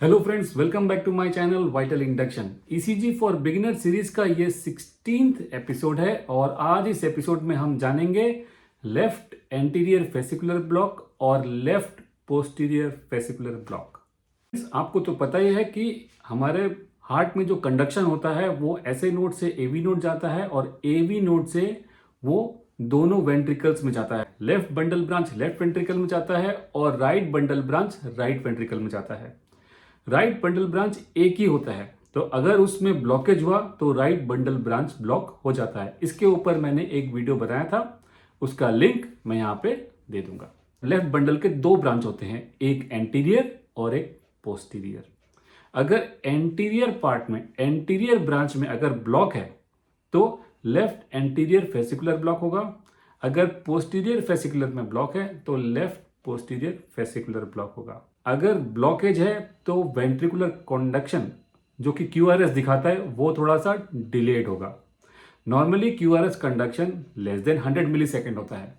Hello friends, welcome back to my channel vital induction. ECG for beginner series का ये 16th episode है और आज इस एपिसोड में हम जानेंगे लेफ्ट एंटीरियर फेसिकुलर ब्लॉक और लेफ्ट पोस्टीरियर फेसिकुलर ब्लॉक। आपको तो पता ही है कि हमारे हार्ट में जो कंडक्शन होता है वो एसए नोड से एवी नोड जाता है और एवी नोड से वो दोनों वेंट्रिकल्स में जाता है। Left bundle branch left ventricle में जाता है और right bundle branch right ventricle में जाता है। राइट बंडल ब्रांच एक ही होता है, तो अगर उसमें ब्लॉकेज हुआ तो राइट बंडल ब्रांच ब्लॉक हो जाता है। इसके ऊपर मैंने एक वीडियो बनाया था, उसका लिंक मैं यहां पे दे दूंगा। लेफ्ट बंडल के दो ब्रांच होते हैं, एक एंटीरियर और एक पोस्टीरियर। अगर एंटीरियर पार्ट में एंटीरियर ब्रांच में अगर ब्लॉक है तो लेफ्ट एंटीरियर फेसिकुलर ब्लॉक होगा। अगर पोस्टीरियर फेसिकुलर में ब्लॉक है तो लेफ्ट पोस्टीरियर फेसिकुलर ब्लॉक होगा। अगर ब्लॉकेज है तो वेंट्रिकुलर कंडक्शन जो कि क्यूआरएस दिखाता है वो थोड़ा सा डिलेड होगा। Normally QRS conduction less than 100 millisecond होता है,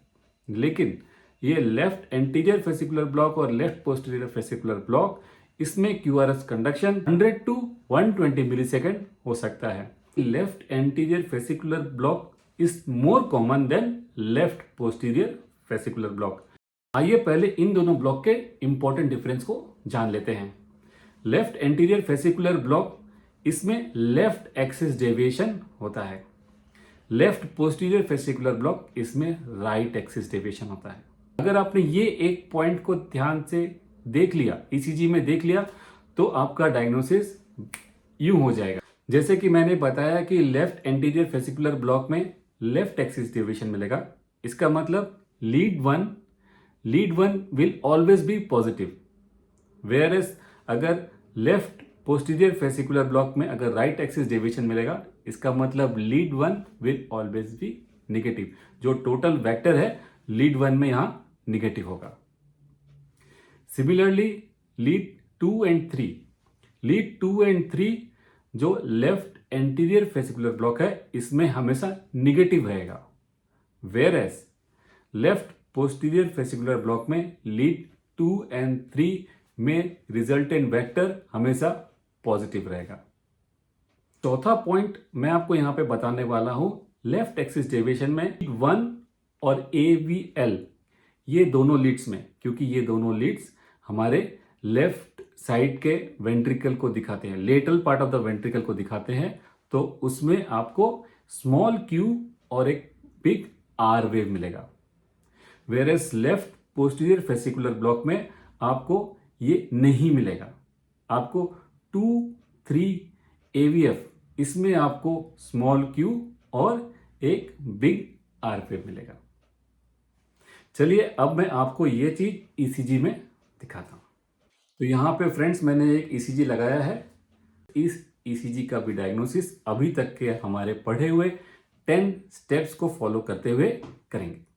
लेकिन ये लेफ्ट एंटीरियर फेसिकुलर ब्लॉक और लेफ्ट पोस्टीरियर फेसिकुलर ब्लॉक, इसमें QRS conduction 100 to 120 millisecond हो सकता है। Left anterior fascicular block is more common than left posterior fascicular block. आइए पहले इन दोनों ब्लॉक के इंपॉर्टेंट डिफरेंस को जान लेते हैं। लेफ्ट एंटीरियर फेसिकुलर ब्लॉक, इसमें लेफ्ट एक्सिस डेविएशन होता है। लेफ्ट पोस्टीरियर फेसिकुलर ब्लॉक, इसमें राइट एक्सिस डेविएशन होता है। अगर आपने ये एक पॉइंट को ध्यान से देख लिया, ईसीजी में देख लिया, तो आपका डायग्नोसिस यूं हो जाएगा। जैसे कि मैंने बताया कि लेफ्ट एंटीरियर फेसिकुलर ब्लॉक में लेफ्ट एक्सिस डेविएशन मिलेगा। इसका मतलब lead one will always be positive, whereas अगर लेफ्ट पोस्टीरियर फेसिकुलर ब्लॉक में अगर राइट एक्सिस डेविएशन मिलेगा, इसका मतलब lead one will always be negative. जो टोटल वेक्टर है लीड वन में यहां निगेटिव होगा। Similarly lead two and three जो लेफ्ट एंटीरियर फेसिकुलर ब्लॉक है, इसमें हमेशा निगेटिव रहेगा, whereas left posterior fascicular block में लीड 2 एंड 3 में रिजल्टेंट वेक्टर हमेशा पॉजिटिव रहेगा। चौथा पॉइंट मैं आपको यहां पे बताने वाला हूं, लेफ्ट एक्सिस डेविएशन में लीड 1 और AVL, ये दोनों लीड्स में, क्योंकि ये दोनों लीड्स हमारे लेफ्ट साइड के वेंट्रिकल को दिखाते हैं, lateral part of the ventricle को दिखाते हैं, तो उसमें आपको स्मॉल क्यू और एक बिग आर वेव मिलेगा। वेरेस लेफ्ट पोस्टीरियर फेसिकुलर ब्लॉक में आपको ये नहीं मिलेगा। आपको 2, 3 AVF, इसमें आपको स्मॉल क्यू और एक बिग आर वेव मिलेगा। चलिए अब मैं आपको ये चीज ईसीजी में दिखाता हूं। तो यहां पे फ्रेंड्स मैंने एक ईसीजी लगाया है। इस ईसीजी का भी डायग्नोसिस अभी तक के हमारे पढ़े हुए 10 स्टेप्स को फॉलो करते हुए करेंगे।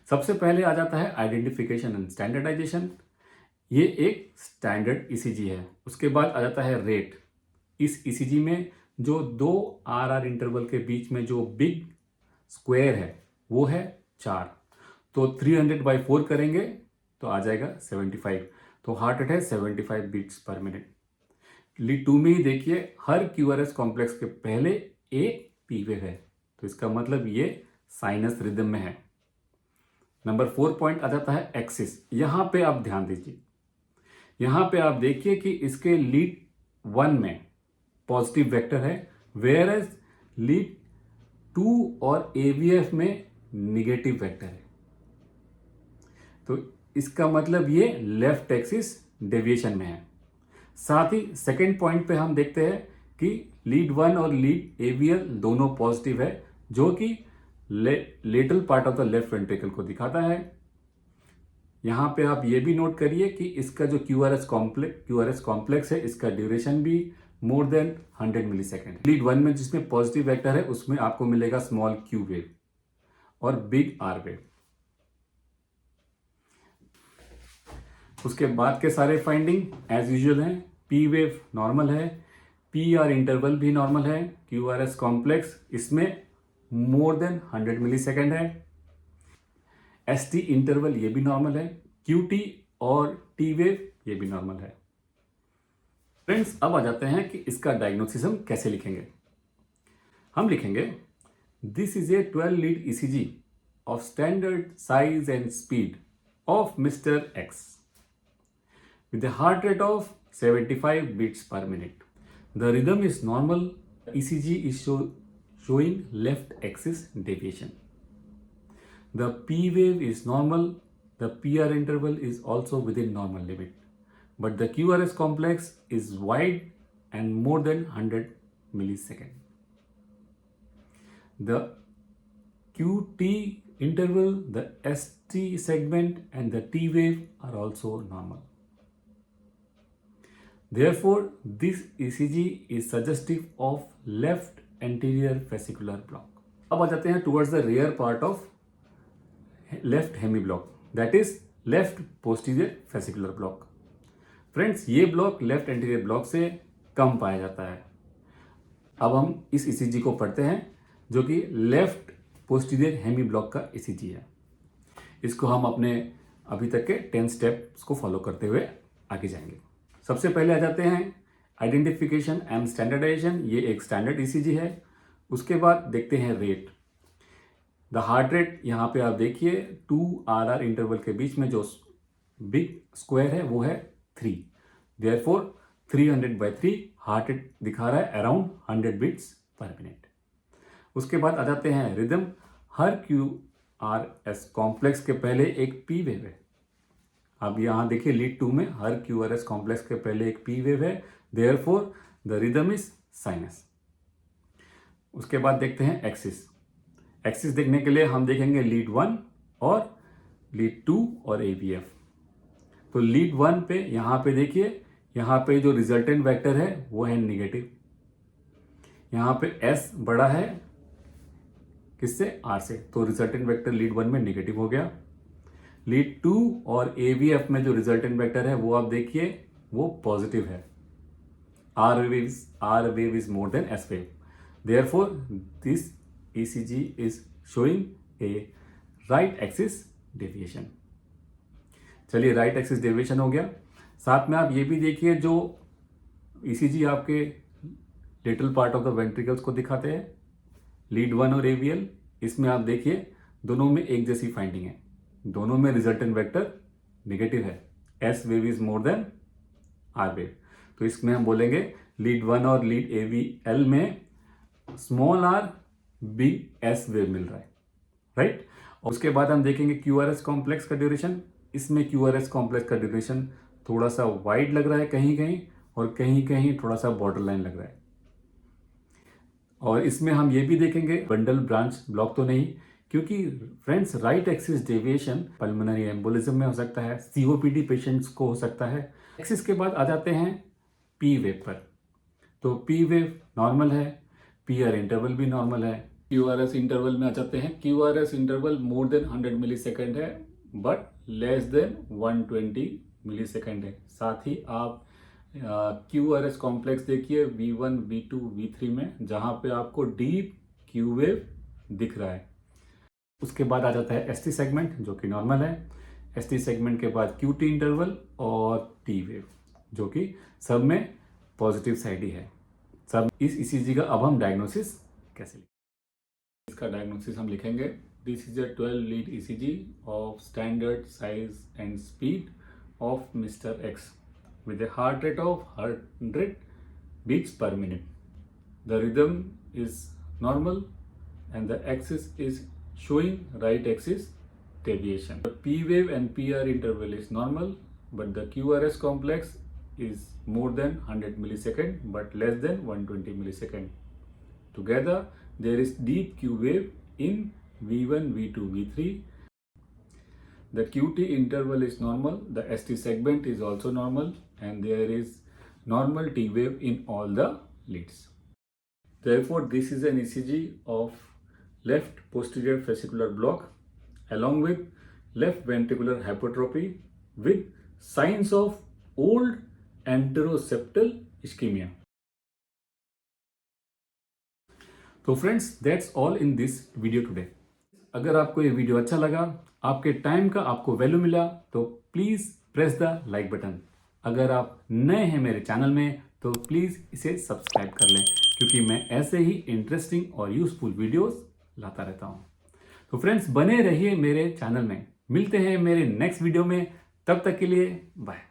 सबसे पहले आ जाता है आइडेंटिफिकेशन एंड स्टैंडर्डाइजेशन। ये एक स्टैंडर्ड ईसीजी है। उसके बाद आ जाता है रेट। इस ईसीजी में जो दो आर इंटरवल के बीच में जो बिग स्क्वायर है वो है 4, तो 300/4 करेंगे तो आ जाएगा 75। तो हार्ट रेट है 75 बीट्स पर मिनट। लीड 2 में ही देखिए, हर क्यूआरएस कॉम्प्लेक्स के पहले एक पी वेव है, तो इसका मतलब ये साइनस रिदम में है। नंबर 4 पॉइंट आ जाता है एक्सिस। यहां पे आप ध्यान दीजिए, यहां पे आप देखिए कि इसके लीड 1 में पॉजिटिव वेक्टर है, वेयर एज लीड 2 और AVF में निगेटिव वेक्टर है। तो इसका मतलब ये लेफ्ट एक्सिस डेविएशन में है। साथ ही सेकेंड पॉइंट पे हम देखते हैं कि लीड 1 और लीड AVL दोनों पॉजिटिव है, जो कि lateral part of the left ventricle को दिखाता है। यहां पे आप ये भी नोट करिए कि इसका जो क्यूआरएस कॉम्प्लेक्स है, इसका ड्यूरेशन भी मोर देन 100 मिली सेकेंड। लीड 1 में जिसमें पॉजिटिव वेक्टर है उसमें आपको मिलेगा स्मॉल क्यू वेव और बिग आर वेव। उसके बाद के सारे फाइंडिंग एज यूजुअल हैं। पी वेव नॉर्मल है, PR इंटरवल भी नॉर्मल है, क्यूआरएस कॉम्प्लेक्स इसमें मोर देन 100 मिली सेकेंड है, ST इंटरवल ये भी नॉर्मल है, QT और T वेव ये भी नॉर्मल है। फ्रेंड्स, अब आ जाते हैं कि इसका डायग्नोसिस हम कैसे लिखेंगे। हम लिखेंगे this is a 12 lead ECG of standard size and speed of mister x with a heart rate of 75 beats per minute. The rhythm is normal. ECG is showing left axis deviation. The P wave is normal. The PR interval is also within normal limit. But the QRS complex is wide and more than 100 millisecond. The QT interval, the ST segment and the T wave are also normal. Therefore, this ECG is suggestive of left anterior fascicular block. अब आ जाते हैं towards the rear part of left hemiblock, that is left posterior fascicular block. Friends, ये block left anterior block से कम पाया जाता है। अब हम इस ECG को पढ़ते हैं जो कि लेफ्ट पोस्टीरियर हेमी ब्लॉक का ECG है। इसको हम अपने अभी तक के 10 स्टेप्स को फॉलो करते हुए आगे जाएंगे। सबसे पहले आ जाते हैं आइडेंटिफिकेशन एंड स्टैंडर्डाइजेशन। ये एक स्टैंडर्ड ECG है। उसके बाद देखते हैं रेट। द हार्ट रेट यहाँ पे आप देखिए 2 RR इंटरवल के बीच में जो बिग स्क्वायर है वो है 3। देयरफॉर 300/3 हार्ट रेट दिखा रहा है अराउंड 100 बीट्स पर मिनट। उसके बाद आ जाते हैं रिदम। हर QRS कॉम्प्लेक्स के पहले एक P वेव है। अब यहाँ देखिए लीड 2 में हर QRS कॉम्प्लेक्स के पहले एक P वेव है। Therefore the rhythm is sinus. उसके बाद देखते हैं एक्सिस। एक्सिस देखने के लिए हम देखेंगे लीड 1 और लीड 2 और AVF। तो लीड 1 पे यहाँ पे देखिए, यहाँ पे जो रिजल्टेंट वेक्टर है वो है निगेटिव। यहाँ पे S बड़ा है किससे? R से, तो रिजल्टेंट वेक्टर लीड 1 में निगेटिव हो गया। लीड 2 और AVF में जो रिजल्टेंट वेक्टर है वो आप देखिए वो पॉजिटिव है। R wave is more than S wave. Therefore, this ECG is showing a right axis deviation. चलिए, राइट एक्सिस डेविएशन हो गया। साथ में आप ये भी देखिए जो ECG आपके little part of the ventricles को दिखाते हैं, लीड 1 और AVL, इसमें आप देखिए दोनों में एक जैसी फाइंडिंग है। दोनों में रिजल्टेंट वेक्टर नेगेटिव है। S wave is more than R wave. तो इसमें हम बोलेंगे लीड 1 और लीड AVL में small r big S wave मिल रहा है, राइट। और उसके बाद हम देखेंगे QRS कॉम्प्लेक्स का ड्यूरेशन। इसमें QRS कॉम्प्लेक्स का ड्यूरेशन थोड़ा सा वाइड लग रहा है कहीं कहीं, और कहीं कहीं थोड़ा सा बॉर्डर लाइन लग रहा है। और इसमें हम ये भी देखेंगे बंडल ब्रांच ब्लॉक तो नहीं, क्योंकि friends right axis deviation pulmonary embolism में हो सकता है, COPD पेशेंट्स को हो सकता है। एक्सिस के बाद आ जाते हैं P वेव पर। तो P वेव नॉर्मल है, PR इंटरवल भी नॉर्मल है। QRS इंटरवल में आ जाते हैं। QRS interval more than 100 millisecond है बट लेस देन 120 मिलीसेकंड है। साथ ही आप QRS कॉम्प्लेक्स देखिए V1, V2, V3 में, जहां पे आपको डीप Q वेव दिख रहा है। उसके बाद आ जाता है ST सेगमेंट जो कि नॉर्मल है। ST सेगमेंट के बाद QT इंटरवल और T वेव जो कि सब में पॉजिटिव साइड ही है। सब इस ECG का अब हम डायग्नोसिस कैसे लिखेंगे? इसका डायग्नोसिस हम लिखेंगे this is a 12 lead ECG of standard size and speed of mister x with a heart rate of 100 beats per minute. The rhythm is normal and the axis is showing right axis deviation. The P wave and PR interval is normal, but the QRS complex is more than 100 millisecond but less than 120 millisecond. Together there is deep Q wave in V1, V2, V3. The QT interval is normal, the ST segment is also normal, and there is normal T wave in all the leads. Therefore, this is an ECG of left posterior fascicular block along with left ventricular hypertrophy with signs of old anteroseptal ischemia. तो friends, that's all in this video today. अगर आपको ये video अच्छा लगा, आपके time का आपको value मिला, तो please press the like button. अगर आप नए हैं मेरे चैनल में तो प्लीज़ इसे सब्सक्राइब कर लें, क्योंकि मैं ऐसे ही इंटरेस्टिंग और यूजफुल वीडियोस लाता रहता हूँ। तो फ्रेंड्स, बने रहिए मेरे चैनल में। मिलते हैं मेरे नेक्स्ट वीडियो में। तब तक के लिए बाय।